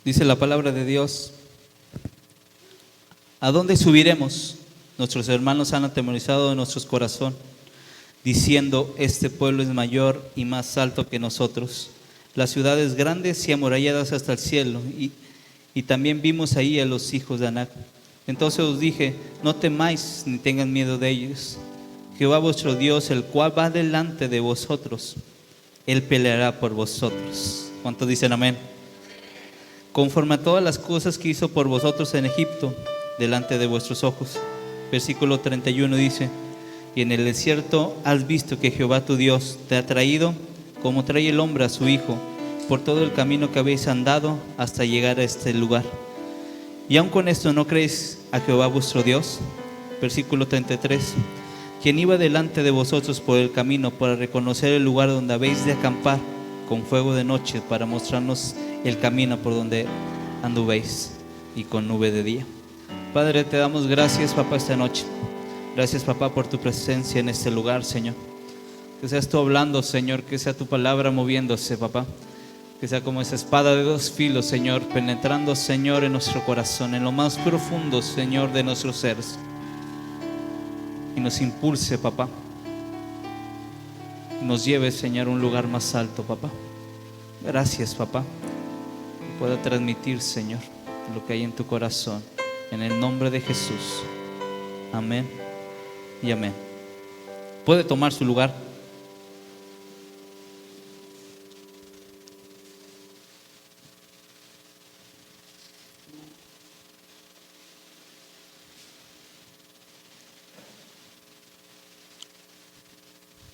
Dice la palabra de Dios: ¿a dónde subiremos? Nuestros hermanos han atemorizado de nuestros corazones, diciendo: este pueblo es mayor y más alto que nosotros. Las ciudades grandes y amuralladas hasta el cielo, y también vimos ahí a los hijos de Anac. Entonces os dije: no temáis ni tengan miedo de ellos. Jehová vuestro Dios, el cual va delante de vosotros, Él peleará por vosotros. ¿Cuántos dicen amén? Conforme a todas las cosas que hizo por vosotros en Egipto, delante de vuestros ojos. Versículo 31 dice: y en el desierto has visto que Jehová tu Dios te ha traído, como trae el hombre a su hijo, por todo el camino que habéis andado hasta llegar a este lugar. Y aun con esto no creéis a Jehová vuestro Dios. Versículo 33: quien iba delante de vosotros por el camino para reconocer el lugar donde habéis de acampar, con fuego de noche para mostrarnos el camino por donde andubéis, y con nube de día. Padre, te damos gracias, papá, esta noche. Gracias, papá, por tu presencia en este lugar, Señor. Que seas tú hablando, Señor, que sea tu palabra moviéndose, papá. Que sea como esa espada de dos filos, Señor, penetrando, Señor, en nuestro corazón, en lo más profundo, Señor, de nuestros seres. Y nos impulse, papá. Y nos lleve, Señor, a un lugar más alto, papá. Gracias, papá. Que pueda transmitir, Señor, lo que hay en tu corazón. En el nombre de Jesús. Amén y amén. ¿Puede tomar su lugar?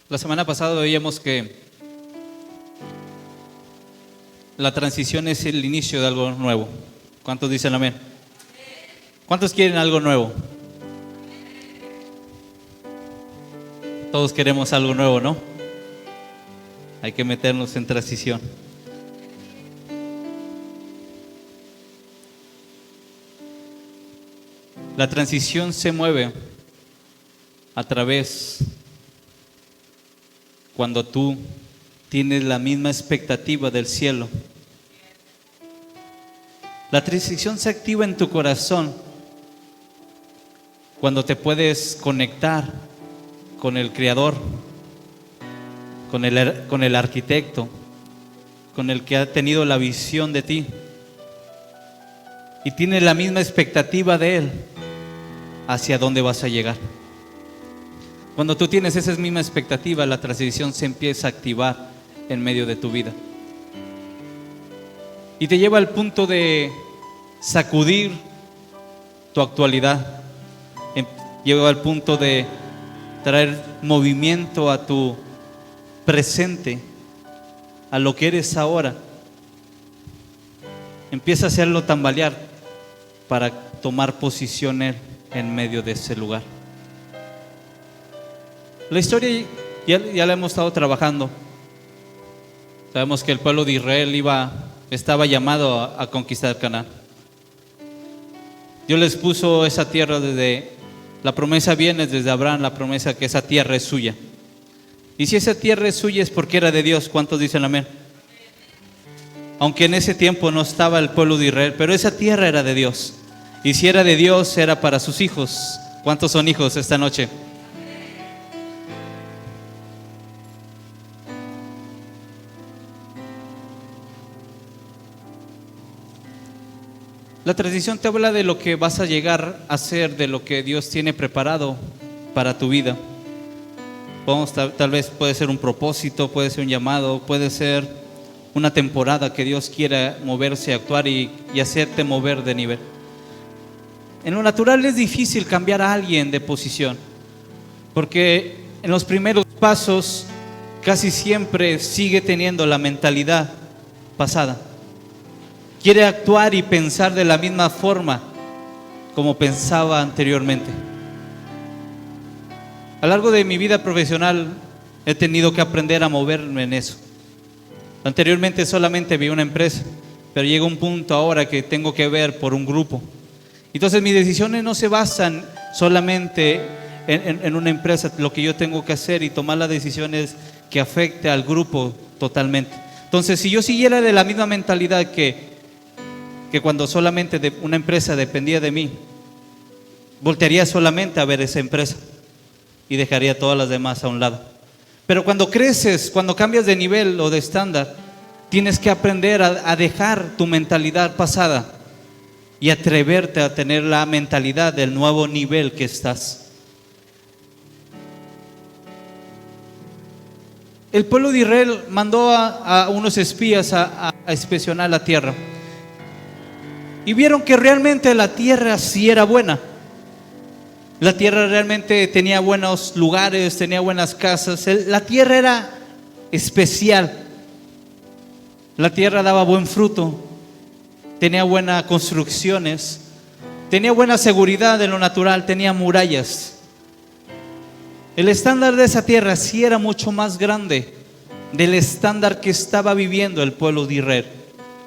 La semana pasada veíamos que la transición es el inicio de algo nuevo. ¿Cuántos dicen amén? ¿Cuántos quieren algo nuevo? Todos queremos algo nuevo, ¿no? Hay que meternos en transición. La transición se mueve a través cuando tú tienes la misma expectativa del cielo. La transición se activa en tu corazón cuando te puedes conectar con el Creador, con el arquitecto, con el que ha tenido la visión de ti y tienes la misma expectativa de Él hacia dónde vas a llegar. Cuando tú tienes esa misma expectativa, la transición se empieza a activar en medio de tu vida y te lleva al punto de sacudir tu actualidad, lleva al punto de traer movimiento a tu presente, a lo que eres ahora. Empieza a hacerlo tambalear para tomar posición en medio de ese lugar. La historia ya la hemos estado trabajando. Sabemos que el pueblo de Israel estaba llamado a conquistar Canaán. Dios les puso esa tierra la promesa viene desde Abraham, la promesa que esa tierra es suya. Y si esa tierra es suya es porque era de Dios. ¿Cuántos dicen amén? Aunque en ese tiempo no estaba el pueblo de Israel, pero esa tierra era de Dios. Y si era de Dios, era para sus hijos. ¿Cuántos son hijos esta noche? La transición te habla de lo que vas a llegar a ser, de lo que Dios tiene preparado para tu vida. Tal vez puede ser un propósito, puede ser un llamado, puede ser una temporada que Dios quiera moverse, actuar y hacerte mover de nivel. En lo natural es difícil cambiar a alguien de posición, porque en los primeros pasos casi siempre sigue teniendo la mentalidad pasada. Quiere actuar y pensar de la misma forma como pensaba anteriormente. A lo largo de mi vida profesional he tenido que aprender a moverme en eso. Anteriormente solamente vi una empresa, pero llega un punto ahora que tengo que ver por un grupo. Entonces mis decisiones no se basan solamente en una empresa, lo que yo tengo que hacer y tomar las decisiones que afecte al grupo totalmente. Entonces si yo siguiera de la misma mentalidad que que cuando solamente una empresa dependía de mí, voltearía solamente a ver esa empresa y dejaría todas las demás a un lado. Pero cuando creces, cuando cambias de nivel o de estándar, tienes que aprender a dejar tu mentalidad pasada y atreverte a tener la mentalidad del nuevo nivel que estás. El pueblo de Israel mandó a unos espías a inspeccionar la tierra y vieron que realmente la tierra sí era buena. La tierra realmente tenía buenos lugares, tenía buenas casas. La tierra era especial. La tierra daba buen fruto, tenía buenas construcciones, tenía buena seguridad en lo natural, tenía murallas. El estándar de esa tierra sí era mucho más grande del estándar que estaba viviendo el pueblo de Israel.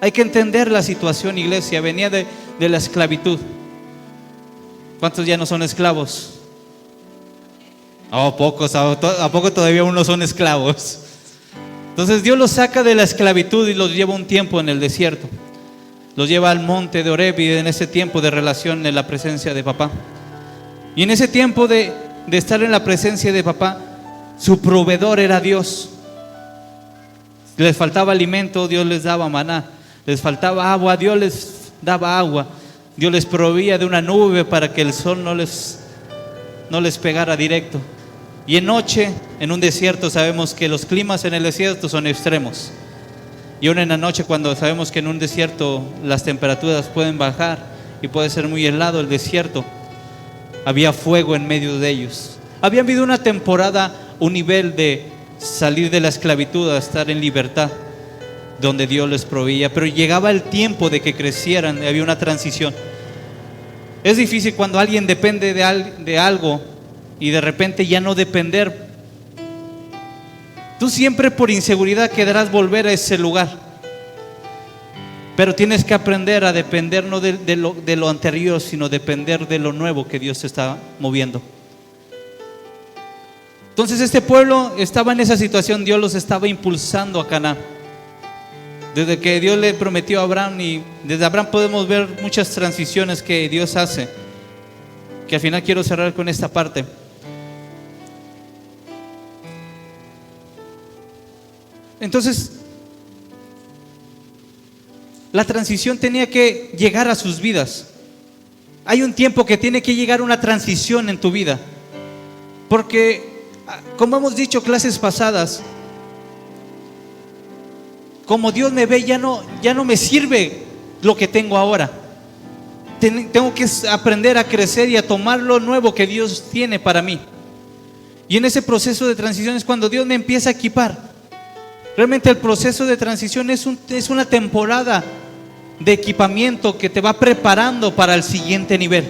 Hay que entender la situación, iglesia. Venía de la esclavitud. ¿Cuántos ya no son esclavos? Oh, pocos. ¿A poco todavía uno son esclavos? Entonces Dios los saca de la esclavitud y los lleva un tiempo en el desierto. Los lleva al monte de Horeb y en ese tiempo de relación en la presencia de papá. Y en ese tiempo de estar en la presencia de papá, su proveedor era Dios. Les faltaba alimento, Dios les daba maná. Les faltaba agua, Dios les daba agua. Dios les proveía de una nube para que el sol no les pegara directo. Y en noche, en un desierto, sabemos que los climas en el desierto son extremos. Y aún en la noche, cuando sabemos que en un desierto las temperaturas pueden bajar y puede ser muy helado el desierto, había fuego en medio de ellos. Había habido una temporada, un nivel de salir de la esclavitud a estar en libertad, donde Dios les proveía, pero llegaba el tiempo de que crecieran, había una transición. Es difícil cuando alguien depende de algo y de repente ya no depender. Tú siempre por inseguridad querrás volver a ese lugar, pero tienes que aprender a depender no de lo anterior, sino depender de lo nuevo que Dios está moviendo. Entonces este pueblo estaba en esa situación. Dios los estaba impulsando a Canaán. Desde que Dios le prometió a Abraham, y desde Abraham podemos ver muchas transiciones que Dios hace, que al final quiero cerrar con esta parte. Entonces la transición tenía que llegar a sus vidas. Hay un tiempo que tiene que llegar una transición en tu vida, porque como hemos dicho clases pasadas, como Dios me ve, ya no me sirve lo que tengo ahora. Tengo que aprender a crecer y a tomar lo nuevo que Dios tiene para mí. Y en ese proceso de transición es cuando Dios me empieza a equipar. Realmente el proceso de transición es una temporada de equipamiento que te va preparando para el siguiente nivel.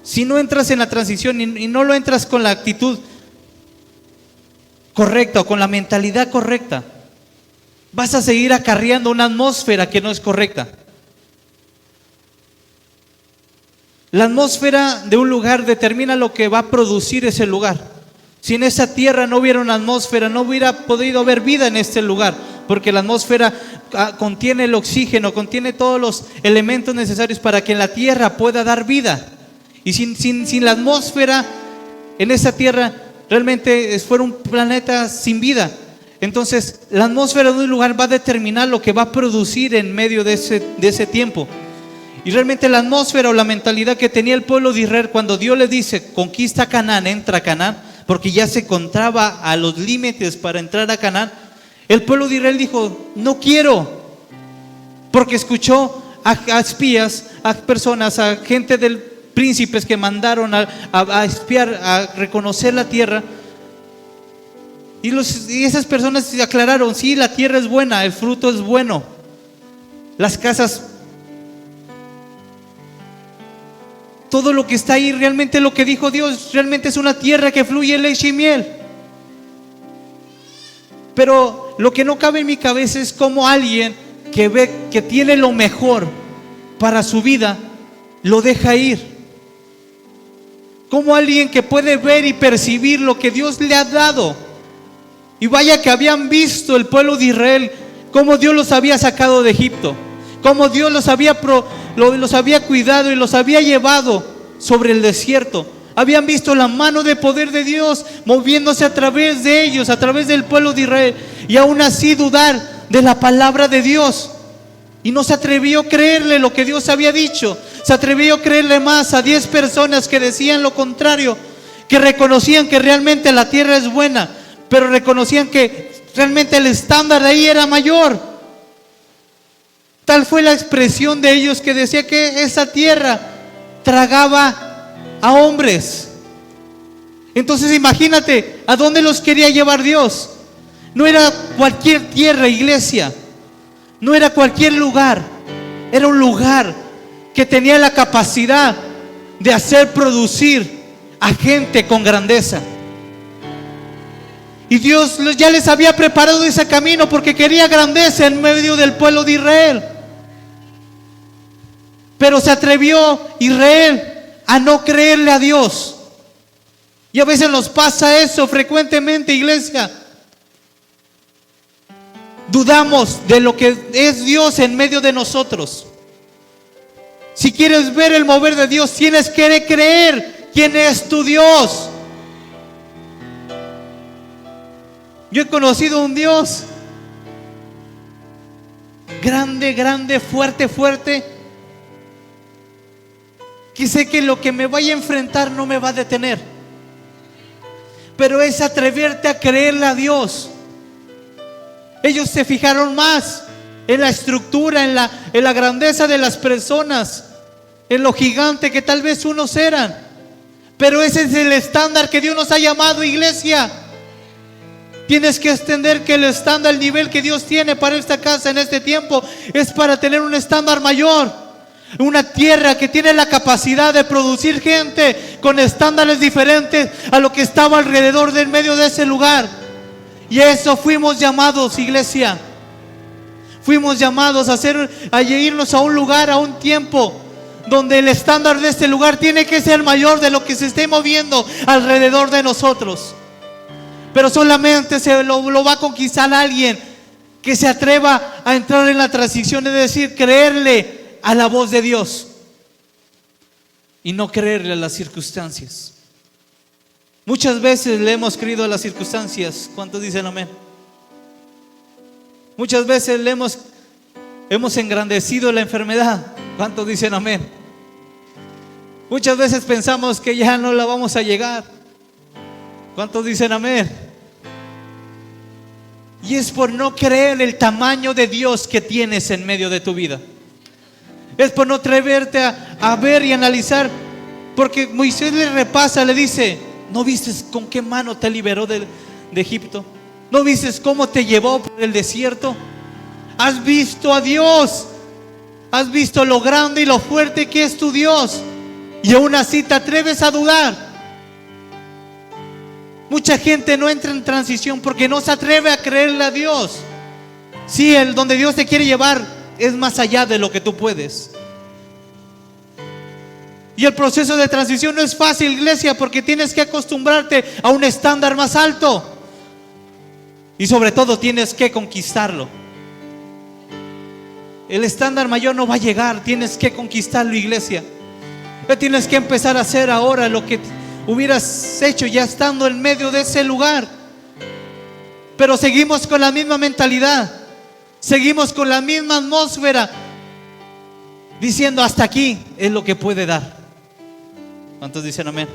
Si no entras en la transición y no lo entras con la actitud correcta o con la mentalidad correcta, vas a seguir acarreando una atmósfera que no es correcta. La atmósfera de un lugar determina lo que va a producir ese lugar. Si en esa tierra no hubiera una atmósfera, no hubiera podido haber vida en este lugar, porque la atmósfera contiene el oxígeno, contiene todos los elementos necesarios para que en la tierra pueda dar vida. Y sin la atmósfera en esa tierra, realmente fuera un planeta sin vida. Entonces la atmósfera de un lugar va a determinar lo que va a producir en medio de ese tiempo. Y realmente la atmósfera o la mentalidad que tenía el pueblo de Israel cuando Dios le dice conquista Canaán, entra a Canaán, porque ya se encontraba a los límites para entrar a Canaán, el pueblo de Israel dijo no quiero, porque escuchó a espías, a personas, a gente del príncipes que mandaron a espiar, a reconocer la tierra. Y esas personas aclararon, sí, la tierra es buena, el fruto es bueno, las casas, todo lo que está ahí, realmente lo que dijo Dios, realmente es una tierra que fluye leche y miel. Pero lo que no cabe en mi cabeza es como alguien que ve que tiene lo mejor para su vida, lo deja ir. Como alguien que puede ver y percibir lo que Dios le ha dado. Y vaya que habían visto el pueblo de Israel cómo Dios los había sacado de Egipto, cómo Dios los había cuidado y los había llevado sobre el desierto. Habían visto la mano de poder de Dios moviéndose a través de ellos, a través del pueblo de Israel, y aún así dudar de la palabra de Dios. Y no se atrevió a creerle lo que Dios había dicho. Se atrevió a creerle más a 10 personas que decían lo contrario, que reconocían que realmente la tierra es buena, pero reconocían que realmente el estándar de ahí era mayor. Tal fue la expresión de ellos que decía que esa tierra tragaba a hombres. Entonces imagínate a dónde los quería llevar Dios. No era cualquier tierra, iglesia. No era cualquier lugar. Era un lugar que tenía la capacidad de hacer producir a gente con grandeza. Y Dios ya les había preparado ese camino porque quería grandeza en medio del pueblo de Israel. Pero se atrevió Israel a no creerle a Dios. Y a veces nos pasa eso frecuentemente, iglesia. Dudamos de lo que es Dios en medio de nosotros. Si quieres ver el mover de Dios, tienes que creer quién es tu Dios. Yo he conocido un Dios grande, grande, fuerte, fuerte, que sé que lo que me vaya a enfrentar no me va a detener. Pero es atreverte a creerle a Dios. Ellos se fijaron más en la estructura, en la grandeza de las personas, en lo gigante que tal vez unos eran. Pero ese es el estándar que Dios nos ha llamado, iglesia. Tienes que extender que el estándar, el nivel que Dios tiene para esta casa en este tiempo, es para tener un estándar mayor. Una tierra que tiene la capacidad de producir gente con estándares diferentes a lo que estaba alrededor del medio de ese lugar. Y a eso fuimos llamados, iglesia. Fuimos llamados a irnos a un lugar, a un tiempo donde el estándar de este lugar tiene que ser mayor de lo que se esté moviendo alrededor de nosotros. Pero solamente lo va a conquistar alguien que se atreva a entrar en la transición, es decir, creerle a la voz de Dios y no creerle a las circunstancias. Muchas veces le hemos creído a las circunstancias. ¿Cuántos dicen amén? Muchas veces hemos engrandecido la enfermedad. ¿Cuántos dicen amén? Muchas veces pensamos que ya no la vamos a llegar. ¿Cuántos dicen amén? Y es por no creer el tamaño de Dios que tienes en medio de tu vida. Es por no atreverte a ver y analizar. Porque Moisés le repasa, le dice: ¿no viste con qué mano te liberó de Egipto? ¿No viste cómo te llevó por el desierto? ¿Has visto a Dios? ¿Has visto lo grande y lo fuerte que es tu Dios? Y aún así te atreves a dudar. Mucha gente no entra en transición porque no se atreve a creerle a Dios. Sí, donde Dios te quiere llevar es más allá de lo que tú puedes. Y el proceso de transición no es fácil, iglesia, porque tienes que acostumbrarte a un estándar más alto. Y sobre todo tienes que conquistarlo. El estándar mayor no va a llegar, tienes que conquistarlo, iglesia. Tienes que empezar a hacer ahora lo que hubieras hecho ya estando en medio de ese lugar. Pero seguimos con la misma mentalidad, seguimos con la misma atmósfera, diciendo: hasta aquí es lo que puede dar. ¿Cuántos dicen amén?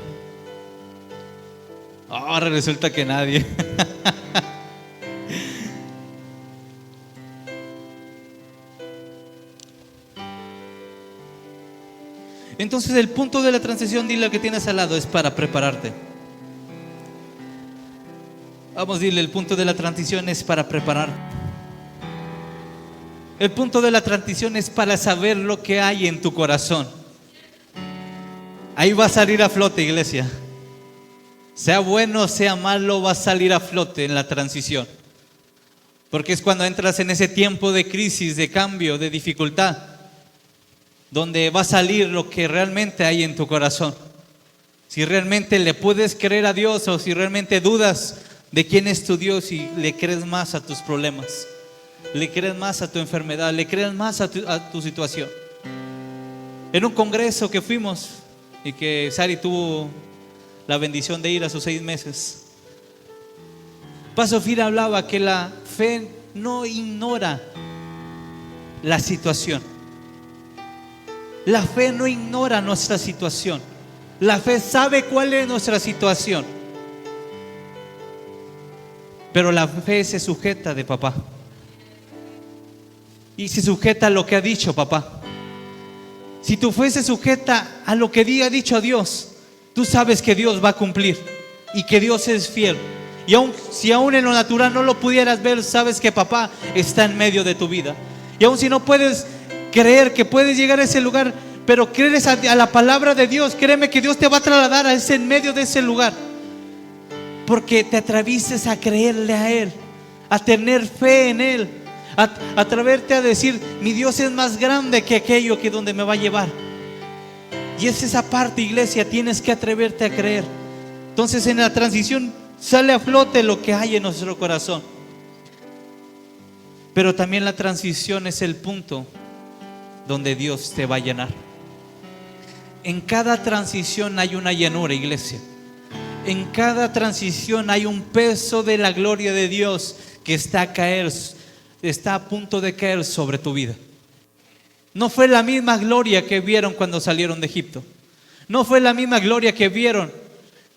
Ahora resulta que nadie. Entonces el punto de la transición, dile lo que tienes al lado, es para prepararte. Vamos, dile: el punto de la transición es para preparar. El punto de la transición es para saber lo que hay en tu corazón. Ahí va a salir a flote, iglesia. Sea bueno, sea malo, va a salir a flote en la transición. Porque es cuando entras en ese tiempo de crisis, de cambio, de dificultad, donde va a salir lo que realmente hay en tu corazón. Si realmente le puedes creer a Dios o si realmente dudas de quién es tu Dios y le crees más a tus problemas. le crees más a tu enfermedad, le crees más a tu situación. En un congreso que fuimos y que Sari tuvo la bendición de ir a sus 6 meses, Pastor Phil hablaba que la fe no ignora la situación. La fe no ignora nuestra situación. La fe sabe cuál es nuestra situación, pero la fe se sujeta de papá, y se sujeta a lo que ha dicho papá. Si tu fe se sujeta a lo que ha dicho a Dios, tú sabes que Dios va a cumplir y que Dios es fiel. Y si aún en lo natural no lo pudieras ver, sabes que papá está en medio de tu vida. Y aún si no puedes creer que puedes llegar a ese lugar, pero crees a la palabra de Dios, créeme que Dios te va a trasladar a ese, en medio de ese lugar, porque te atrevistes a creerle a Él, a tener fe en Él, a atreverte a decir: mi Dios es más grande que aquello que donde me va a llevar. Y es esa parte, iglesia, tienes que atreverte a creer. Entonces en la transición sale a flote lo que hay en nuestro corazón, pero también la transición es el punto donde Dios te va a llenar. En cada transición hay una llenura, iglesia. En cada transición hay un peso de la gloria de Dios que está a punto de caer sobre tu vida. No fue la misma gloria que vieron cuando salieron de Egipto. No fue la misma gloria que vieron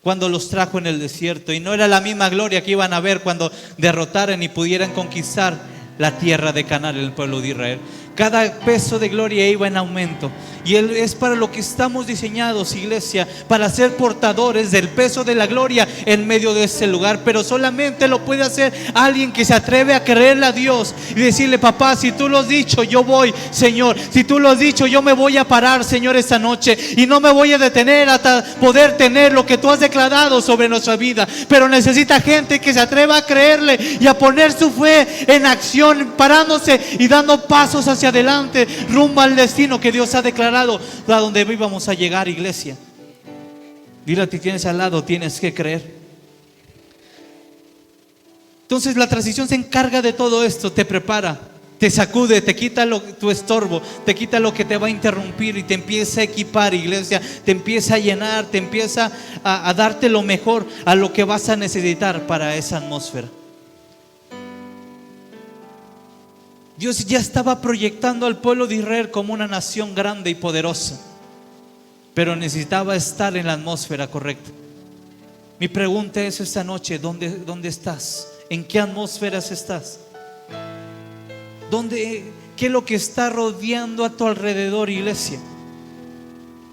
cuando los trajo en el desierto. Y no era la misma gloria que iban a ver cuando derrotaran y pudieran conquistar la tierra de Canaán, el pueblo de Israel. Cada peso de gloria iba en aumento. Y es para lo que estamos diseñados, iglesia, para ser portadores del peso de la gloria en medio de ese lugar. Pero solamente lo puede hacer alguien que se atreve a creerle a Dios y decirle: papá, si tú lo has dicho, yo voy, Señor. Si tú lo has dicho, yo me voy a parar, Señor, esta noche, y no me voy a detener hasta poder tener lo que tú has declarado sobre nuestra vida. Pero necesita gente que se atreva a creerle y a poner su fe en acción, parándose y dando pasos hacia adelante, rumbo al destino que Dios ha declarado, a donde íbamos a llegar, iglesia. Dile a ti que tienes al lado: tienes que creer. Entonces la transición se encarga de todo esto, te prepara, te sacude, te quita tu estorbo, te quita lo que te va a interrumpir y te empieza a equipar, iglesia. Te empieza a llenar, te empieza a darte lo mejor, a lo que vas a necesitar para esa atmósfera. Dios ya estaba proyectando al pueblo de Israel como una nación grande y poderosa, pero necesitaba estar en la atmósfera correcta. Mi pregunta es esta noche: ¿dónde estás? ¿En qué atmósferas estás? ¿Qué es lo que está rodeando a tu alrededor, iglesia?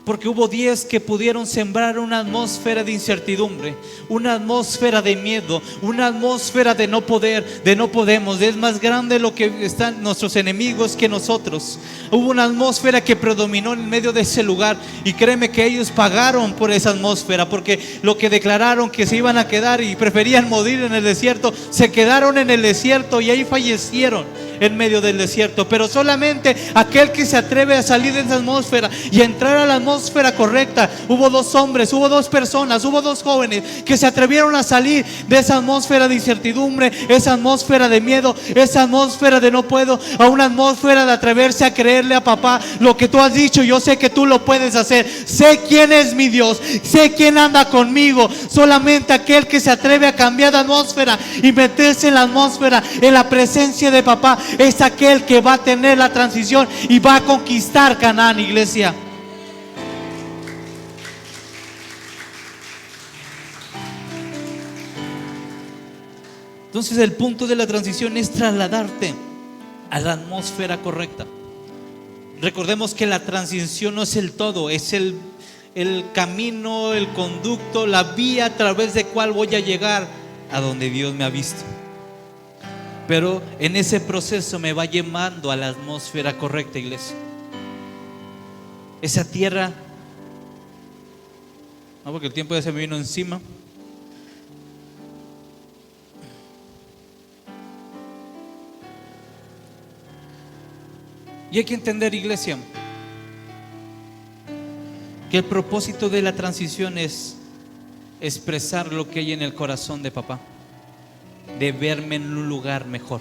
Porque hubo 10 que pudieron sembrar una atmósfera de incertidumbre, una atmósfera de miedo, una atmósfera de no poder, de no podemos, es más grande lo que están nuestros enemigos que nosotros. Hubo una atmósfera que predominó en medio de ese lugar, y créeme que ellos pagaron por esa atmósfera, porque lo que declararon que se iban a quedar y preferían morir en el desierto, se quedaron en el desierto y ahí fallecieron en medio del desierto. Pero solamente aquel que se atreve a salir de esa atmósfera y a entrar a la atmósfera correcta. Hubo 2 hombres, hubo 2 personas, hubo 2 jóvenes que se atrevieron a salir de esa atmósfera de incertidumbre, esa atmósfera de miedo, esa atmósfera de no puedo, a una atmósfera de atreverse a creerle a papá: lo que tú has dicho, yo sé que tú lo puedes hacer. Sé quién es mi Dios, sé quién anda conmigo. Solamente aquel que se atreve a cambiar de atmósfera y meterse en la atmósfera, en la presencia de papá, es aquel que va a tener la transición y va a conquistar Canaán, iglesia. Entonces el punto de la transición es trasladarte a la atmósfera correcta. Recordemos que la transición no es el todo, es el camino, el conducto, la vía a través de cual voy a llegar a donde Dios me ha visto. Pero en ese proceso me va llevando a la atmósfera correcta, iglesia. Esa tierra, no, porque el tiempo ya se me vino encima. Y hay que entender, iglesia, que el propósito de la transición es expresar lo que hay en el corazón de papá, de verme en un lugar mejor.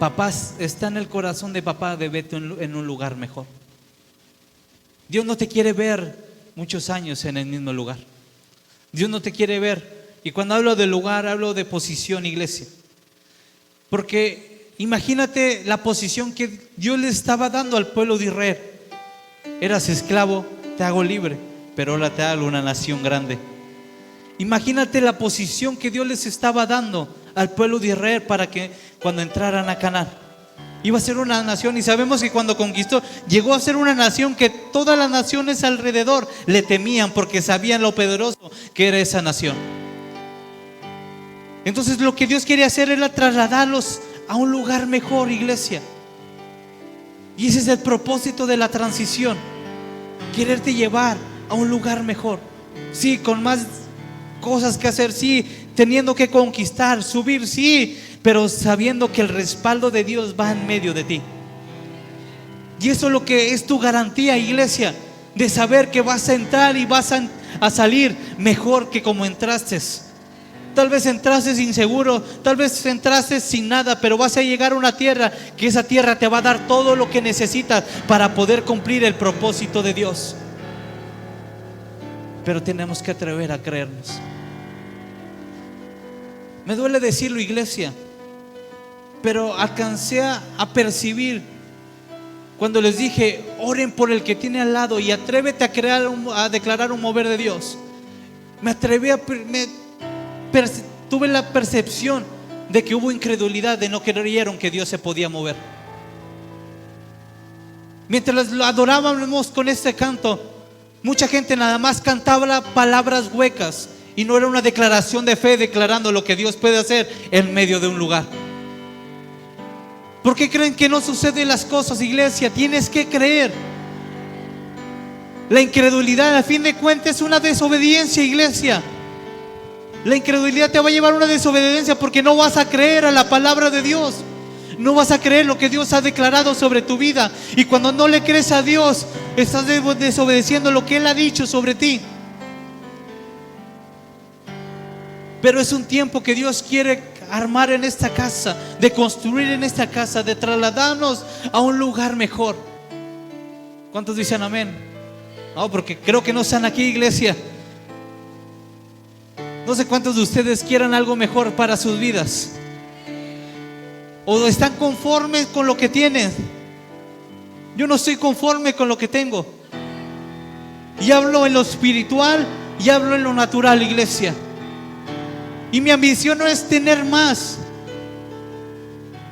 Papás, está en el corazón de papá de verte en un lugar mejor. Dios no te quiere ver muchos años en el mismo lugar. Dios no te quiere ver. Y cuando hablo de lugar, hablo de posición, iglesia. Porque imagínate la posición que Dios le estaba dando al pueblo de Israel. Eras esclavo, te hago libre, pero ahora te hago una nación grande. Imagínate la posición que Dios les estaba dando al pueblo de Israel para que cuando entraran a Canaán iba a ser una nación, y sabemos que cuando conquistó llegó a ser una nación que todas las naciones alrededor le temían porque sabían lo poderoso que era esa nación. Entonces lo que Dios quería hacer era trasladarlos a un lugar mejor, iglesia. Y ese es el propósito de la transición, quererte llevar a un lugar mejor. Sí, con más cosas que hacer, sí, teniendo que conquistar, subir, sí, pero sabiendo que el respaldo de Dios va en medio de ti. Y eso es lo que es tu garantía, iglesia, de saber que vas a entrar y vas a salir mejor que como entraste. Tal vez entraste inseguro, tal vez entraste sin nada, pero vas a llegar a una tierra que esa tierra te va a dar todo lo que necesitas para poder cumplir el propósito de Dios. Pero tenemos que atrever a creernos. Me duele decirlo, iglesia, pero alcancé a percibir cuando les dije: oren por el que tiene al lado y atrévete a declarar un mover de Dios. Me atreví tuve la percepción de que hubo incredulidad, de no creyeron que Dios se podía mover. Mientras lo adorábamos con este canto, mucha gente nada más cantaba palabras huecas y no era una declaración de fe declarando lo que Dios puede hacer en medio de un lugar. ¿Por qué creen que no suceden las cosas, iglesia? Tienes que creer. La incredulidad, a fin de cuentas, es una desobediencia, iglesia. La incredulidad te va a llevar a una desobediencia porque no vas a creer a la palabra de Dios. No vas a creer lo que Dios ha declarado sobre tu vida. Y cuando no le crees a Dios, estás desobedeciendo lo que Él ha dicho sobre ti. Pero es un tiempo que Dios quiere armar en esta casa, de construir en esta casa, de trasladarnos a un lugar mejor. ¿Cuántos dicen amén? No, porque creo que no están aquí, iglesia. No sé cuántos de ustedes quieran algo mejor para sus vidas, o están conformes con lo que tienen. Yo no estoy conforme con lo que tengo. Y hablo en lo espiritual y hablo en lo natural, iglesia. Y mi ambición no es tener más,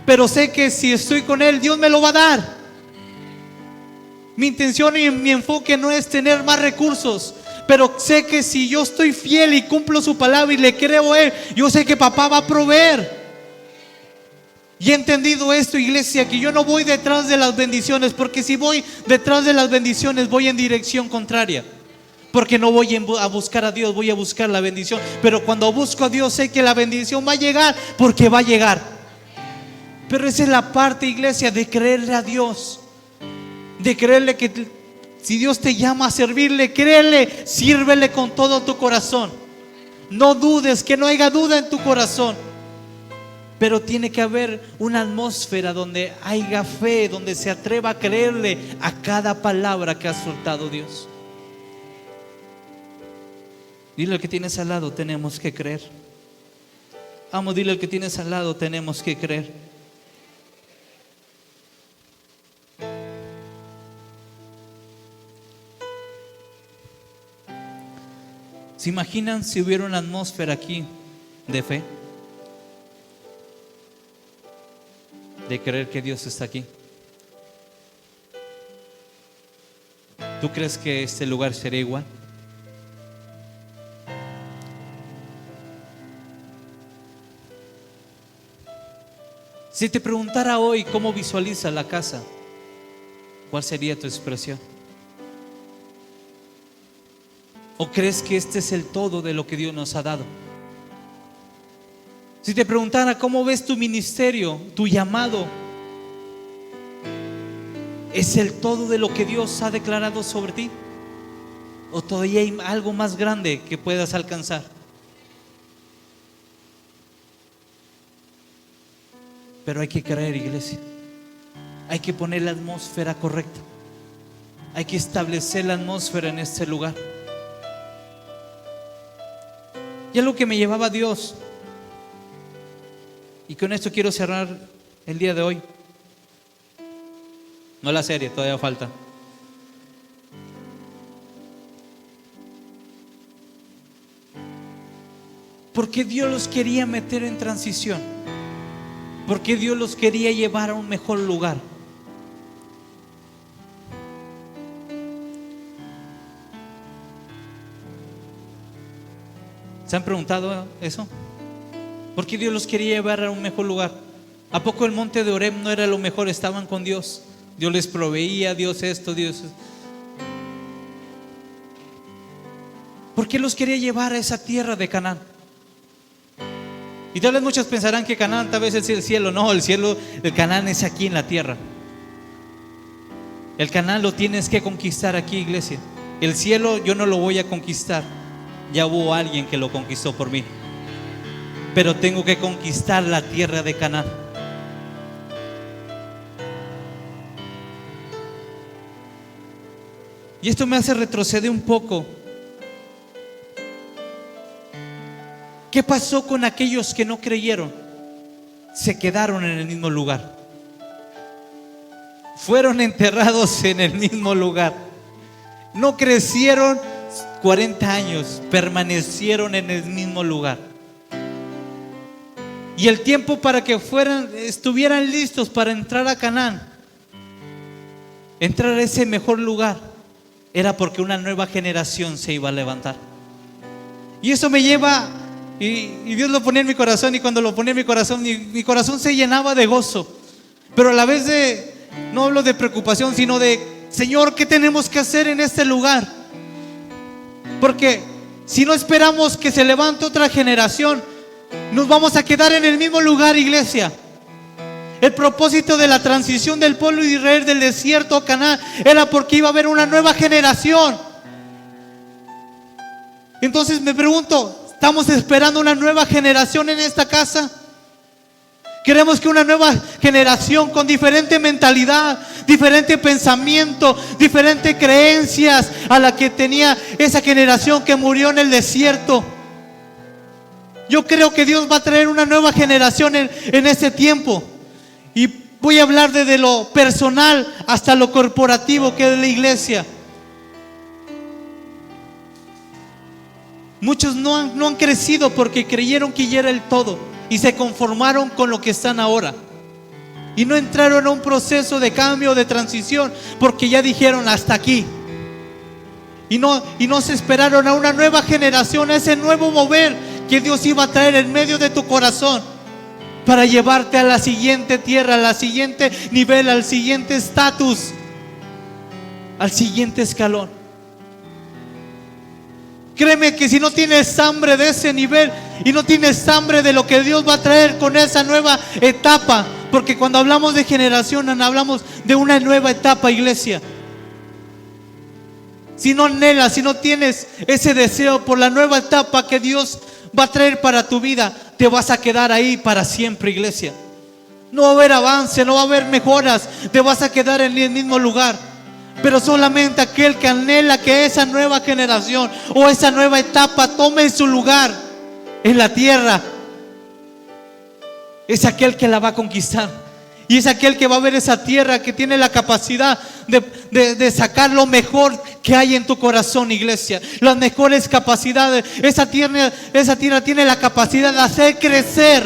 pero sé que si estoy con Él, Dios me lo va a dar. Mi intención y mi enfoque no es tener más recursos, pero sé que si yo estoy fiel y cumplo su palabra y le creo a Él, yo sé que papá va a proveer. Y he entendido esto, iglesia, que yo no voy detrás de las bendiciones, porque si voy detrás de las bendiciones voy en dirección contraria. Porque no voy a buscar a Dios, voy a buscar la bendición. Pero cuando busco a Dios sé que la bendición va a llegar, porque va a llegar. Pero esa es la parte, iglesia, de creerle a Dios. De creerle que si Dios te llama a servirle, créele, sírvele con todo tu corazón. No dudes, que no haya duda en tu corazón. Pero tiene que haber una atmósfera donde haya fe, donde se atreva a creerle a cada palabra que ha soltado Dios. Dile al que tienes al lado: tenemos que creer. Vamos, dile al que tienes al lado: tenemos que creer. ¿Se imaginan si hubiera una atmósfera aquí de fe? De creer que Dios está aquí. ¿Tú crees que este lugar sería igual? Si te preguntara hoy cómo visualizas la casa, ¿cuál sería tu expresión? ¿O crees que este es el todo de lo que Dios nos ha dado? Si te preguntara cómo ves tu ministerio, tu llamado, ¿es el todo de lo que Dios ha declarado sobre ti? ¿O todavía hay algo más grande que puedas alcanzar? Pero hay que creer, iglesia. Hay que poner la atmósfera correcta. Hay que establecer la atmósfera en este lugar. Y es lo que me llevaba a Dios. Y con esto quiero cerrar el día de hoy. No la serie, todavía falta. Porque Dios los quería meter en transición. Porque Dios los quería llevar a un mejor lugar. ¿Se han preguntado eso? ¿Por qué Dios los quería llevar a un mejor lugar? ¿A poco el monte de Horeb no era lo mejor? Estaban con Dios. Dios les proveía, Dios esto, Dios. ¿Por qué los quería llevar a esa tierra de Canaán? Y tal vez muchos pensarán que Canaán tal vez es el cielo. No, el cielo, el Canaán es aquí en la tierra. El Canaán lo tienes que conquistar aquí, iglesia. El cielo yo no lo voy a conquistar. Ya hubo alguien que lo conquistó por mí. Pero tengo que conquistar la tierra de Canaán. Y esto me hace retroceder un poco. ¿Qué pasó con aquellos que no creyeron? Se quedaron en el mismo lugar. Fueron enterrados en el mismo lugar. No crecieron 40 años, permanecieron en el mismo lugar. Y el tiempo para que estuvieran listos para entrar a Canaán, entrar a ese mejor lugar, era porque una nueva generación se iba a levantar. Y eso me lleva, y Dios lo ponía en mi corazón, y cuando lo ponía en mi corazón, mi corazón se llenaba de gozo. Pero a la vez no hablo de preocupación, sino de: Señor, ¿qué tenemos que hacer en este lugar? Porque si no esperamos que se levante otra generación, nos vamos a quedar en el mismo lugar, iglesia. El propósito de la transición del pueblo de Israel del desierto a Canaán era porque iba a haber una nueva generación. Entonces me pregunto, ¿estamos esperando una nueva generación en esta casa? Queremos que una nueva generación con diferente mentalidad, diferente pensamiento, diferentes creencias a la que tenía esa generación que murió en el desierto. Yo creo que Dios va a traer una nueva generación en ese tiempo. Y voy a hablar desde lo personal hasta lo corporativo, que es la iglesia. Muchos no han crecido porque creyeron que ya era el todo y se conformaron con lo que están ahora. Y no entraron a un proceso de cambio, de transición, porque ya dijeron: hasta aquí. Y no se esperaron a una nueva generación, a ese nuevo mover que Dios iba a traer en medio de tu corazón, para llevarte a la siguiente tierra, al siguiente nivel, al siguiente estatus, al siguiente escalón. Créeme que si no tienes hambre de ese nivel y no tienes hambre de lo que Dios va a traer con esa nueva etapa, porque cuando hablamos de generación hablamos de una nueva etapa, iglesia. Si no anhelas, si no tienes ese deseo por la nueva etapa que Dios va a traer para tu vida, te vas a quedar ahí para siempre, iglesia. No va a haber avance, no va a haber mejoras, te vas a quedar en el mismo lugar. Pero solamente aquel que anhela que esa nueva generación o esa nueva etapa tome su lugar en la tierra, es aquel que la va a conquistar. Y es aquel que va a ver esa tierra, que tiene la capacidad de sacar lo mejor que hay en tu corazón, iglesia. Las mejores capacidades. Esa tierra tiene la capacidad de hacer crecer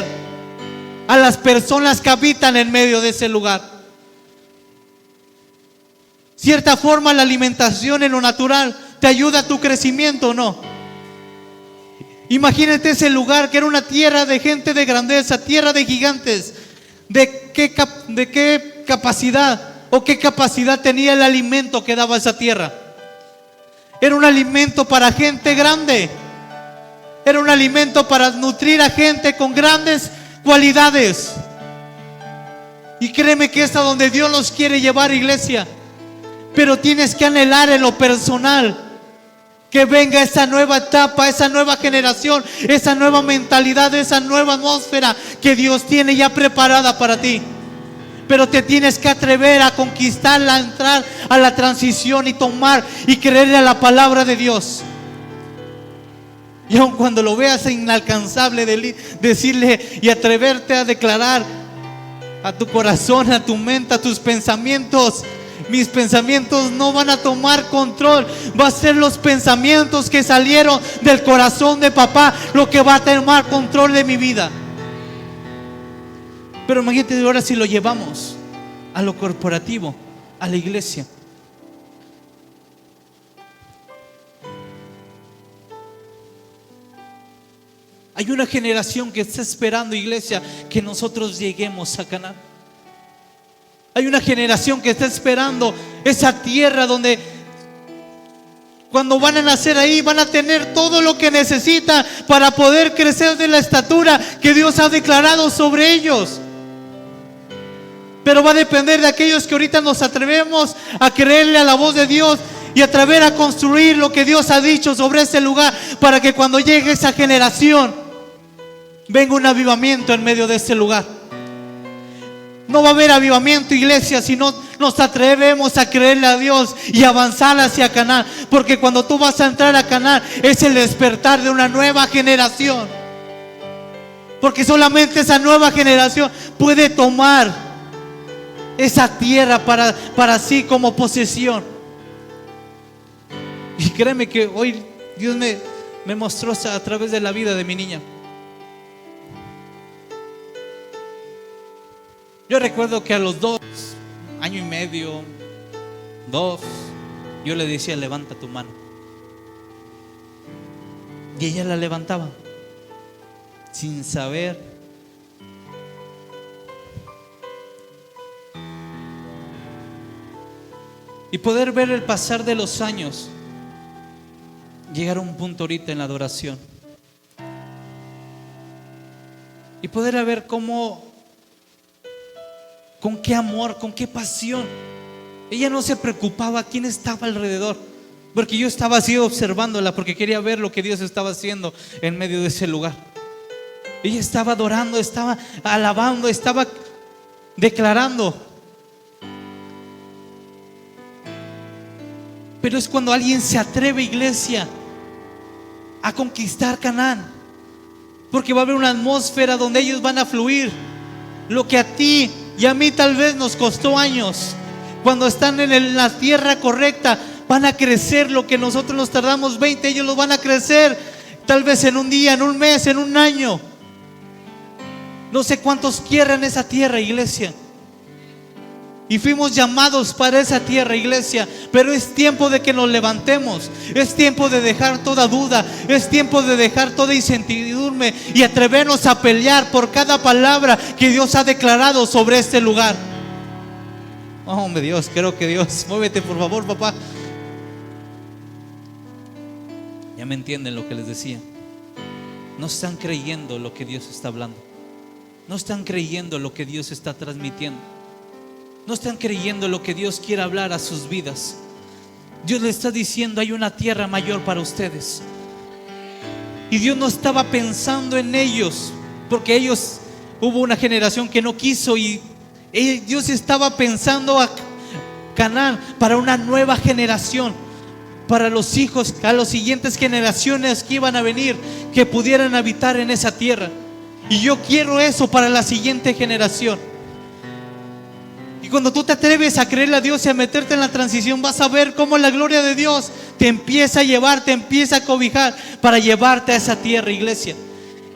a las personas que habitan en medio de ese lugar. Cierta forma, la alimentación en lo natural te ayuda a tu crecimiento, ¿o no? Imagínate ese lugar que era una tierra de gente de grandeza, tierra de gigantes. ¿De qué capacidad o qué capacidad tenía el alimento que daba esa tierra? Era un alimento para gente grande. Era un alimento para nutrir a gente con grandes cualidades. Y créeme que es a donde Dios nos quiere llevar, iglesia. Pero tienes que anhelar en lo personal Que venga esa nueva etapa, esa nueva generación, esa nueva mentalidad, esa nueva atmósfera que Dios tiene ya preparada para ti. Pero te tienes que atrever a conquistarla, a entrar a la transición y tomar y creerle a la palabra de Dios. Y aun cuando lo veas inalcanzable, decirle y atreverte a declarar a tu corazón, a tu mente, a tus pensamientos: mis pensamientos no van a tomar control. Va a ser los pensamientos que salieron del corazón de papá lo que va a tomar control de mi vida. Pero imagínate ahora si lo llevamos a lo corporativo, a la iglesia. Hay una generación que está esperando, iglesia, que nosotros lleguemos a Canaán. Hay una generación que está esperando esa tierra donde cuando van a nacer ahí van a tener todo lo que necesitan para poder crecer de la estatura que Dios ha declarado sobre ellos. Pero va a depender de aquellos que ahorita nos atrevemos a creerle a la voz de Dios y atrever a construir lo que Dios ha dicho sobre ese lugar, para que cuando llegue esa generación venga un avivamiento en medio de ese lugar. No va a haber avivamiento, iglesia, si no nos atrevemos a creerle a Dios y avanzar hacia Canaán. Porque cuando tú vas a entrar a Canaán es el despertar de una nueva generación. Porque solamente esa nueva generación puede tomar esa tierra para sí como posesión. Y créeme que hoy Dios me mostró a través de la vida de mi niña. Yo recuerdo que a los 2 años y medio, 2, yo le decía: levanta tu mano. Y ella la levantaba sin saber. Y poder ver el pasar de los años, llegar a un punto ahorita en la adoración, y poder ver cómo, con qué amor, con qué pasión. Ella no se preocupaba quién estaba alrededor, porque yo estaba así observándola, porque quería ver lo que Dios estaba haciendo en medio de ese lugar. Ella estaba adorando, estaba alabando, estaba declarando. Pero es cuando alguien se atreve, iglesia, a conquistar Canaán, porque va a haber una atmósfera donde ellos van a fluir. Lo que a ti y a mí tal vez nos costó años, cuando están en la tierra correcta, van a crecer. Lo que nosotros nos tardamos 20, ellos lo van a crecer tal vez en un día, en un mes, en un año. No sé cuántos quieran esa tierra, iglesia. Y fuimos llamados para esa tierra, iglesia. Pero es tiempo de que nos levantemos. Es tiempo de dejar toda duda. Es tiempo de dejar toda incertidumbre y atrevernos a pelear por cada palabra que Dios ha declarado sobre este lugar. Oh, hombre, Dios, creo que Dios, muévete por favor, papá. Ya me entienden lo que les decía. No están creyendo lo que Dios está hablando. No están creyendo lo que Dios está transmitiendo. No están creyendo lo que Dios quiere hablar a sus vidas. Dios le está diciendo: hay una tierra mayor para ustedes. Y Dios no estaba pensando en ellos, porque hubo una generación que no quiso, y Dios estaba pensando a Canaán para una nueva generación, para los hijos, a las siguientes generaciones que iban a venir, que pudieran habitar en esa tierra. Y yo quiero eso para la siguiente generación. Y cuando tú te atreves a creerle a Dios y a meterte en la transición, vas a ver cómo la gloria de Dios te empieza a llevar, te empieza a cobijar para llevarte a esa tierra, iglesia.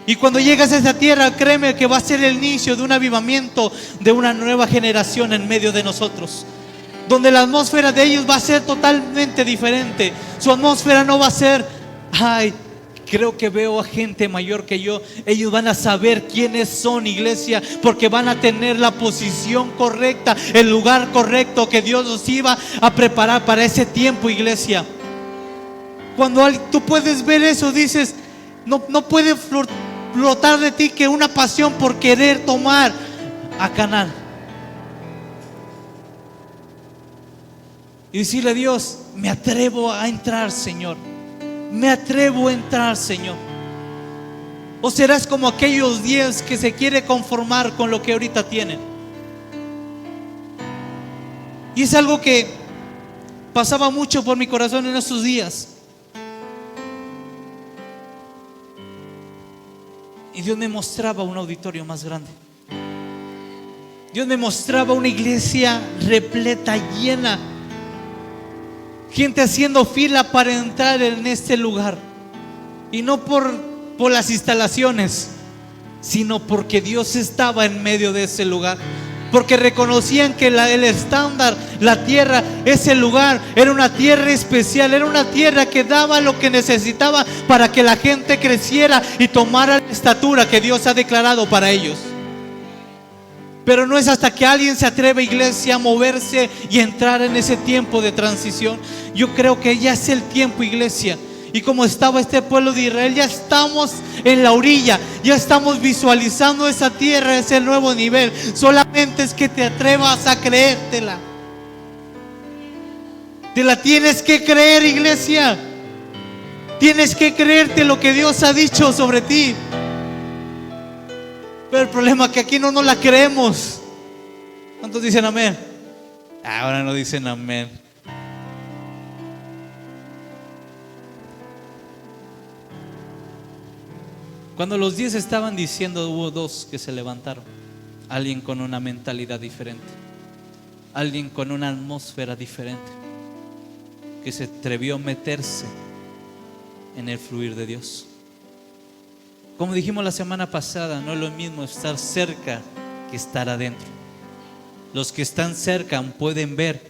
Y cuando llegas a esa tierra, créeme que va a ser el inicio de un avivamiento, de una nueva generación en medio de nosotros, donde la atmósfera de ellos va a ser totalmente diferente. Su atmósfera no va a ser: ay, creo que veo a gente mayor que yo. Ellos van a saber quiénes son, iglesia, porque van a tener la posición correcta, el lugar correcto que Dios los iba a preparar para ese tiempo, iglesia. Cuando tú puedes ver eso, dices: no puede flotar de ti que una pasión por querer tomar a Canaán. Y decirle a Dios: me atrevo a entrar, Señor. me atrevo a entrar, Señor? ¿O serás como aquellos 10 que se quiere conformar con lo que ahorita tienen? Y es algo que pasaba mucho por mi corazón en esos días. Y Dios me mostraba un auditorio más grande. Dios me mostraba una iglesia repleta, llena, gente haciendo fila para entrar en este lugar. Y no por las instalaciones, sino porque Dios estaba en medio de ese lugar. Porque reconocían que el estándar, la tierra, ese lugar era una tierra especial, era una tierra que daba lo que necesitaba para que la gente creciera y tomara la estatura que Dios ha declarado para ellos. Pero no es hasta que alguien se atreve, iglesia, a moverse y entrar en ese tiempo de transición. Yo creo que ya es el tiempo, iglesia. Y como estaba este pueblo de Israel, ya estamos en la orilla, ya estamos visualizando esa tierra, ese nuevo nivel. Solamente es que te atrevas a creértela. Te la tienes que creer, iglesia. Tienes que creerte lo que Dios ha dicho sobre ti. Pero el problema es que aquí no nos la creemos. ¿Cuántos dicen amén? Ahora no dicen amén. Cuando los 10 estaban diciendo, hubo 2 que se levantaron. Alguien con una mentalidad diferente, alguien con una atmósfera diferente, que se atrevió a meterse en el fluir de Dios. Como dijimos la semana pasada, no es lo mismo estar cerca que estar adentro. Los que están cerca pueden ver,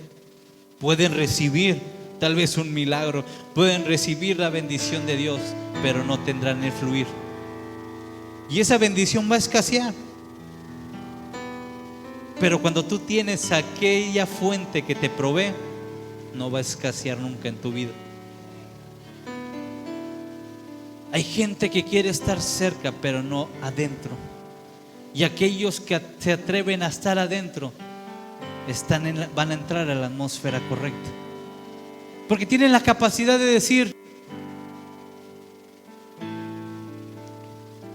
pueden recibir tal vez un milagro, pueden recibir la bendición de Dios, pero no tendrán el fluir. Y esa bendición va a escasear. Pero cuando tú tienes aquella fuente que te provee, no va a escasear nunca en tu vida. Hay gente que quiere estar cerca, pero no adentro. Y aquellos que se atreven a estar adentro van a entrar a la atmósfera correcta. Porque tienen la capacidad de decir: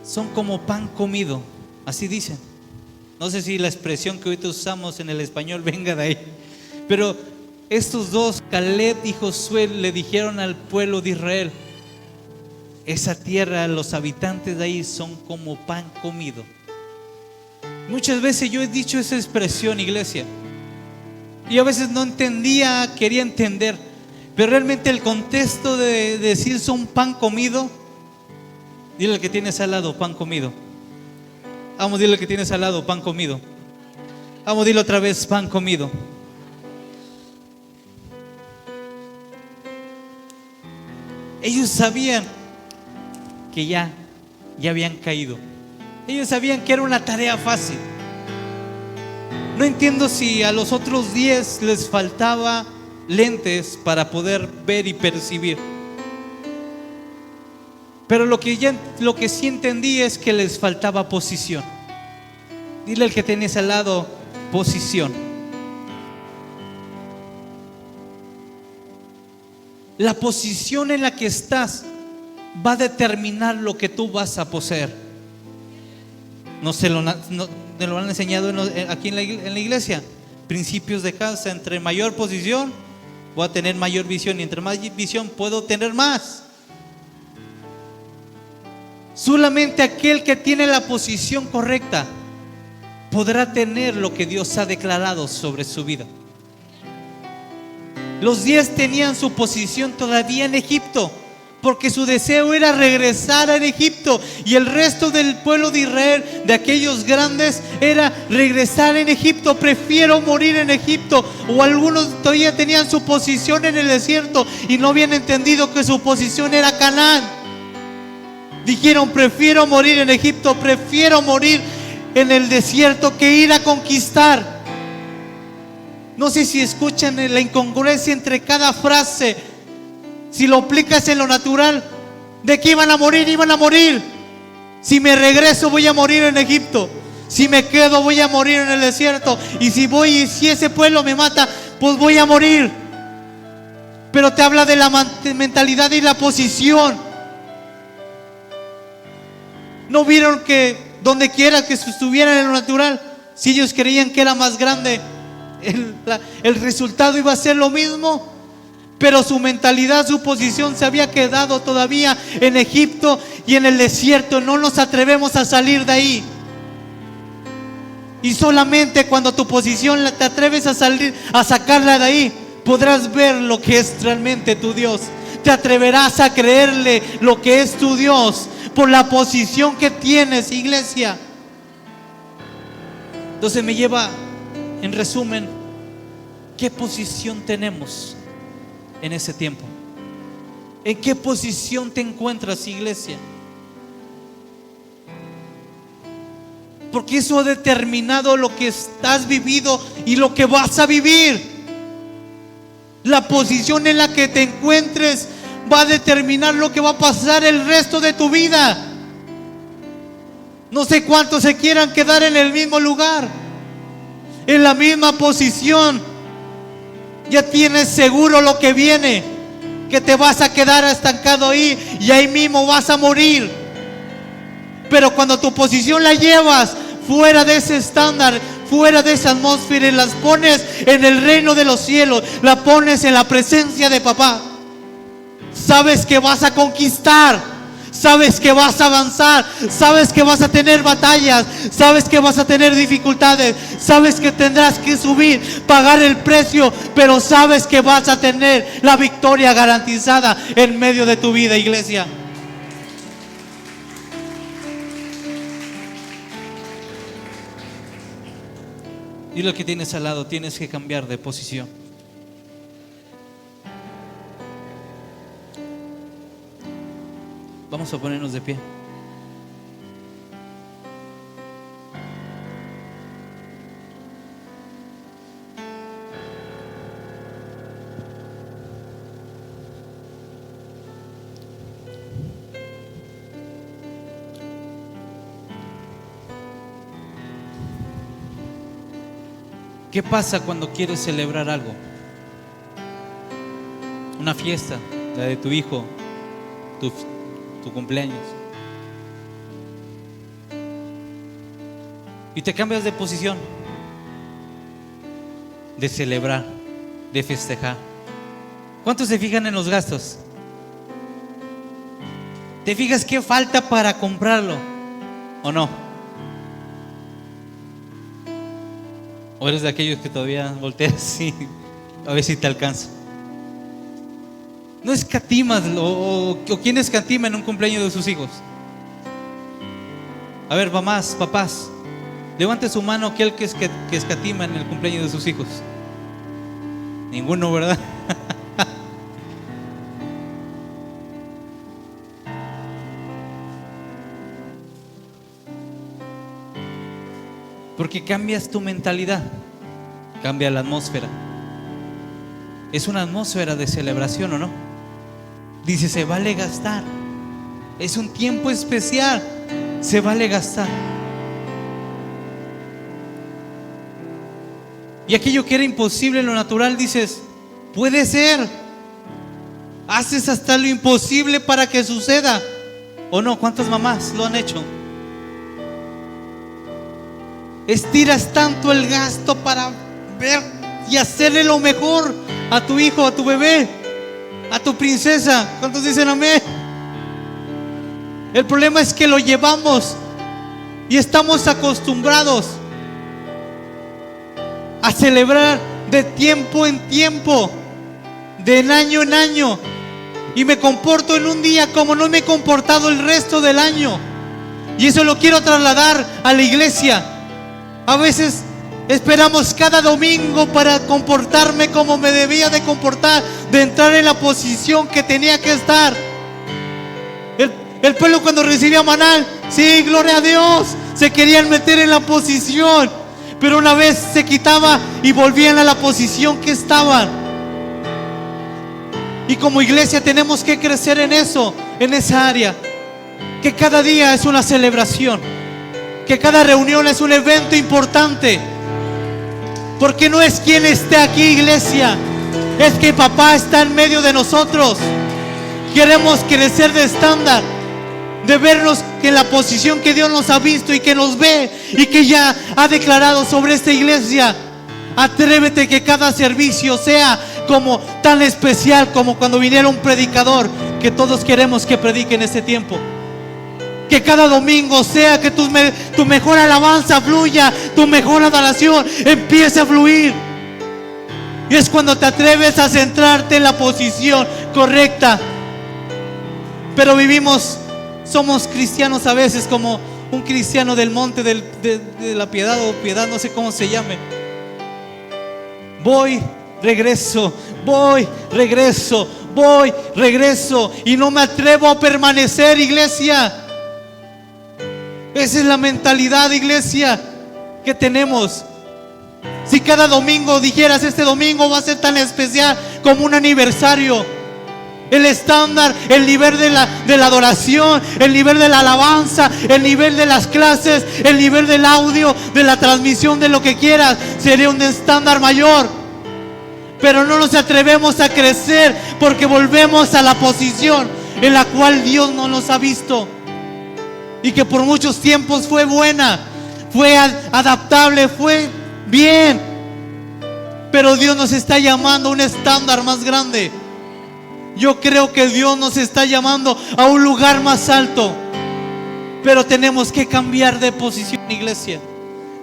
son como pan comido. Así dicen. No sé si la expresión que ahorita usamos en el español venga de ahí. Pero estos 2, Caleb y Josué, le dijeron al pueblo de Israel: esa tierra, los habitantes de ahí son como pan comido. Muchas veces yo he dicho esa expresión, iglesia, y a veces no entendía, quería entender, pero realmente el contexto de decir son pan comido. Dile al que tienes al lado, pan comido. Vamos, dile al que tienes al lado, pan comido. Vamos, dile otra vez, pan comido. Ellos sabían que ya habían caído. Ellos sabían que era una tarea fácil. No entiendo si a los otros 10 les faltaba lentes para poder ver y percibir. Pero lo que sí entendí es que les faltaba posición. Dile al que tienes al lado, posición. La posición en la que estás va a determinar lo que tú vas a poseer. ¿No te lo han enseñado aquí en la iglesia? Principios de casa: entre mayor posición voy a tener mayor visión, y entre más visión puedo tener más. Solamente aquel que tiene la posición correcta podrá tener lo que Dios ha declarado sobre su vida. Los 10 tenían su posición todavía en Egipto, porque su deseo era regresar a Egipto, y el resto del pueblo de Israel, de aquellos grandes, era regresar en Egipto. Prefiero morir en Egipto. O algunos todavía tenían su posición en el desierto y no habían entendido que su posición era Canaán. Dijeron: prefiero morir en Egipto, prefiero morir en el desierto que ir a conquistar. No sé si escuchan la incongruencia entre cada frase. Si lo aplicas en lo natural, ¿de qué iban a morir? Iban a morir. Si me regreso, voy a morir en Egipto. Si me quedo, voy a morir en el desierto. Y si ese pueblo me mata, pues voy a morir. pero te habla de la mentalidad y la posición. ¿No vieron que donde quiera que estuvieran en lo natural, si ellos creían que era más grande, el resultado iba a ser lo mismo? Pero su mentalidad, su posición se había quedado todavía en Egipto y en el desierto. No nos atrevemos a salir de ahí. Y solamente cuando tu posición te atreves a salir, a sacarla de ahí, podrás ver lo que es realmente tu Dios. Te atreverás a creerle lo que es tu Dios por la posición que tienes, iglesia. Entonces me lleva, en resumen, ¿qué posición tenemos en ese tiempo? ¿En qué posición te encuentras, iglesia? Porque eso ha determinado lo que estás vivido y lo que vas a vivir. La posición en la que te encuentres va a determinar lo que va a pasar el resto de tu vida. No sé cuántos se quieran quedar en el mismo lugar, en la misma posición. Ya tienes seguro lo que viene, que te vas a quedar estancado ahí y ahí mismo vas a morir. Pero cuando tu posición la llevas fuera de ese estándar, fuera de esa atmósfera, y las pones en el reino de los cielos, la pones en la presencia de papá, sabes que vas a conquistar, sabes que vas a avanzar, sabes que vas a tener batallas, sabes que vas a tener dificultades, sabes que tendrás que subir, pagar el precio, pero sabes que vas a tener la victoria garantizada en medio de tu vida, iglesia. Y lo que tienes al lado, tienes que cambiar de posición. Vamos a ponernos de pie. ¿Qué pasa cuando quieres celebrar algo? Una fiesta, la de tu hijo, tu cumpleaños. Y te cambias de posición, de celebrar, de festejar. ¿Cuántos se fijan en los gastos? ¿Te fijas qué falta para comprarlo o no? ¿O eres de aquellos que todavía volteas y a ver si te alcanza? No escatimas, o ¿quién escatima en un cumpleaños de sus hijos? A ver, mamás, papás, levante su mano aquel que escatima en el cumpleaños de sus hijos. Ninguno, ¿verdad? Porque cambias tu mentalidad, cambia la atmósfera. Es una atmósfera de celebración, ¿o no? Dice, se vale gastar. Es un tiempo especial, se vale gastar. Y aquello que era imposible en lo natural, dices, puede ser. Haces hasta lo imposible para que suceda, ¿o no? ¿Cuántas mamás lo han hecho? Estiras tanto el gasto para ver y hacerle lo mejor a tu hijo, a tu bebé, a tu princesa. ¿Cuántos dicen amén? El problema es que lo llevamos y estamos acostumbrados a celebrar de tiempo en tiempo, de año en año, y me comporto en un día como no me he comportado el resto del año. Y eso lo quiero trasladar a la iglesia. A veces esperamos cada domingo para comportarme como me debía de comportar, de entrar en la posición que tenía que estar. El pueblo cuando recibía maná, sí, gloria a Dios, se querían meter en la posición, pero una vez se quitaba y volvían a la posición que estaban. Y como iglesia tenemos que crecer en eso, en esa área, que cada día es una celebración, que cada reunión es un evento importante, porque no es quien esté aquí, iglesia, Es que papá está en medio de nosotros. Queremos crecer de estándar, de vernos que en la posición que Dios nos ha visto y que nos ve y que ya ha declarado sobre esta iglesia. Atrévete que cada servicio sea como tan especial como cuando viniera un predicador que todos queremos que predique en este tiempo. Que cada domingo sea que tu mejor alabanza fluya, tu mejor adoración empiece a fluir. Y es cuando te atreves a centrarte en la posición correcta. Pero somos cristianos a veces como un cristiano del monte de la piedad o piedad, no sé cómo se llame. Voy, regreso, y no me atrevo a permanecer, iglesia. Esa es la mentalidad, iglesia, que tenemos. Si cada domingo dijeras, este domingo va a ser tan especial como un aniversario, el estándar, el nivel de la adoración, el nivel de la alabanza, el nivel de las clases, el nivel del audio, de la transmisión, de lo que quieras, sería un estándar mayor. Pero no nos atrevemos a crecer porque volvemos a la posición en la cual Dios no nos ha visto y que por muchos tiempos fue buena, fue adaptable, fue bien. Pero Dios nos está llamando a un estándar más grande. Yo creo que Dios nos está llamando a un lugar más alto. Pero tenemos que cambiar de posición, iglesia.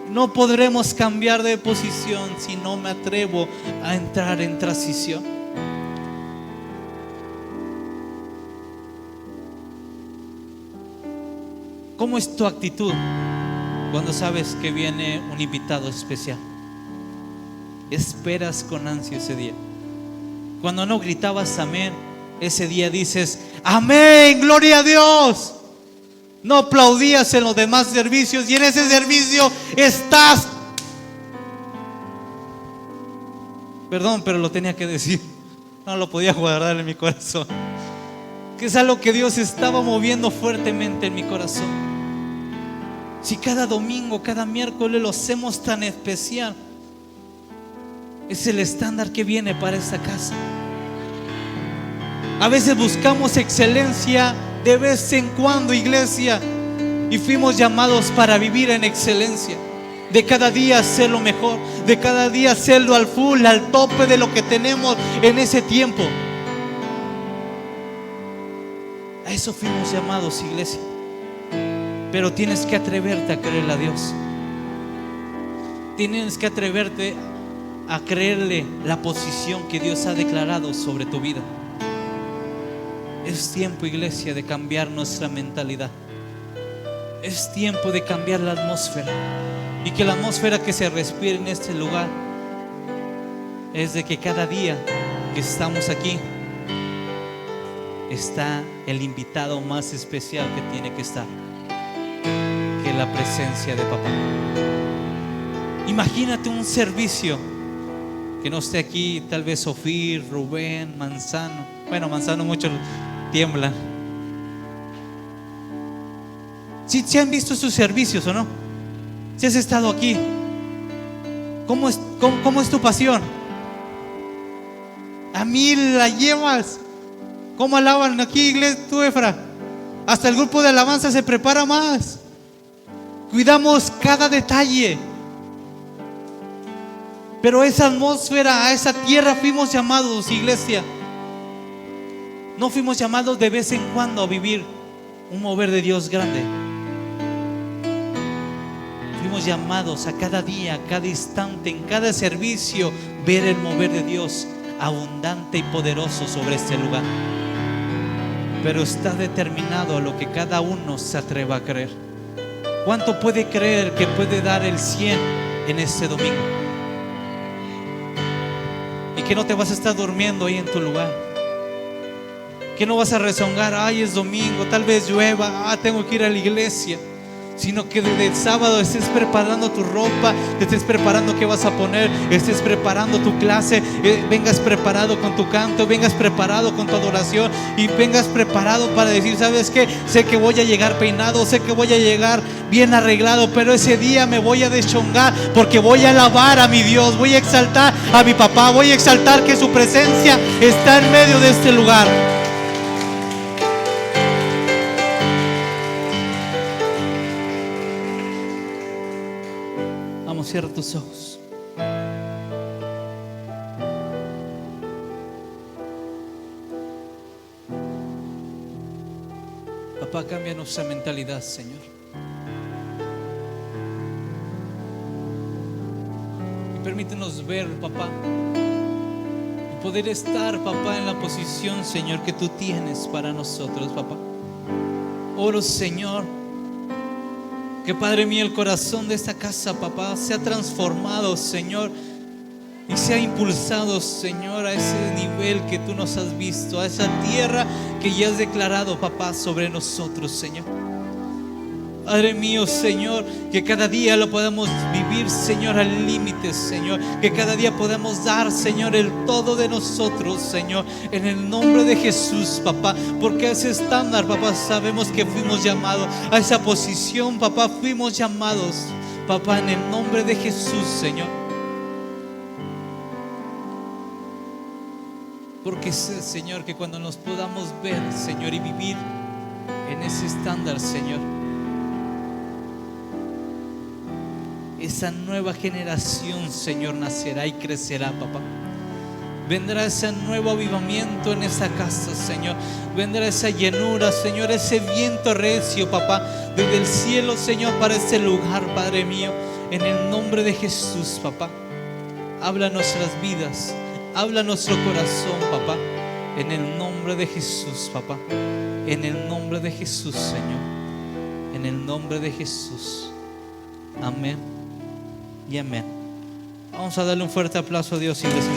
No podremos cambiar de posición si no me atrevo a entrar en transición. ¿Cómo es tu actitud cuando sabes que viene un invitado especial? Esperas con ansia ese día. Cuando no gritabas amén, ese día dices amén, gloria a Dios. No aplaudías en los demás servicios y en ese servicio estás. Perdón, pero lo tenía que decir. No lo podía guardar en mi corazón. Que es algo que Dios estaba moviendo fuertemente en mi corazón. Si cada domingo, cada miércoles lo hacemos tan especial, es el estándar que viene para esta casa. A veces buscamos excelencia de vez en cuando, iglesia, y fuimos llamados para vivir en excelencia, de cada día hacerlo mejor, de cada día hacerlo al full, al tope de lo que tenemos en ese tiempo. A eso fuimos llamados, iglesia. Pero tienes que atreverte a creerle a Dios. Tienes que atreverte a creerle la posición que Dios ha declarado sobre tu vida. Es tiempo, iglesia, de cambiar nuestra mentalidad. Es tiempo de cambiar la atmósfera. Y que la atmósfera que se respire en este lugar es de que cada día que estamos aquí está el invitado más especial que tiene que estar, que es la presencia de papá. Imagínate un servicio que no esté aquí, tal vez Sofía, Rubén, Manzano. Bueno, Manzano mucho tiembla. ¿Sí han visto sus servicios o no? ¿Si has estado aquí? ¿Cómo es tu pasión? A mí la llevas. ¿Cómo alaban aquí, iglesia, tú, Efra? Hasta el grupo de alabanza se prepara más. Cuidamos cada detalle. Pero esa atmósfera, a esa tierra fuimos llamados, iglesia. No fuimos llamados de vez en cuando a vivir un mover de Dios grande. Fuimos llamados a cada día, a cada instante, en cada servicio, ver el mover de Dios abundante y poderoso sobre este lugar. Pero está determinado a lo que cada uno se atreva a creer. ¿Cuánto puede creer que puede dar el 100 en este domingo? Y que no te vas a estar durmiendo ahí en tu lugar, que no vas a rezongar, ay, es domingo, tal vez llueva, tengo que ir a la iglesia. sino que desde el sábado estés preparando tu ropa, te estés preparando qué vas a poner, estés preparando tu clase, vengas preparado con tu canto, vengas preparado con tu adoración y vengas preparado para decir, ¿sabes qué? Sé que voy a llegar peinado, sé que voy a llegar bien arreglado, pero ese día me voy a deschongar porque voy a alabar a mi Dios, voy a exaltar a mi papá, voy a exaltar que su presencia está en medio de este lugar. Cierra tus ojos. Papá, cambia nuestra mentalidad, Señor. Y permítenos ver, papá, y poder estar, papá, en la posición, Señor, que tú tienes para nosotros, papá. Oro, Señor, que Padre mío, el corazón de esta casa, papá, sea transformado, Señor, y sea impulsado, Señor, a ese nivel que tú nos has visto, a esa tierra que ya has declarado, papá, sobre nosotros, Señor. Padre mío, Señor, que cada día lo podamos vivir, Señor, al límite, Señor, que cada día podamos dar, Señor, el todo de nosotros, Señor, en el nombre de Jesús, papá, porque a ese estándar, papá, sabemos que fuimos llamados, a esa posición, papá, fuimos llamados, papá, en el nombre de Jesús, Señor. Porque sé, Señor, que cuando nos podamos ver, Señor, y vivir en ese estándar, Señor, esa nueva generación, Señor, nacerá y crecerá, papá. Vendrá ese nuevo avivamiento en esa casa, Señor. Vendrá esa llenura, Señor, ese viento recio, papá, desde el cielo, Señor, para este lugar, Padre mío. En el nombre de Jesús, papá. Habla nuestras vidas, habla nuestro corazón, papá. En el nombre de Jesús, papá. En el nombre de Jesús, Señor. En el nombre de Jesús. Amén y amén. Vamos a darle un fuerte aplauso a Dios, iglesia.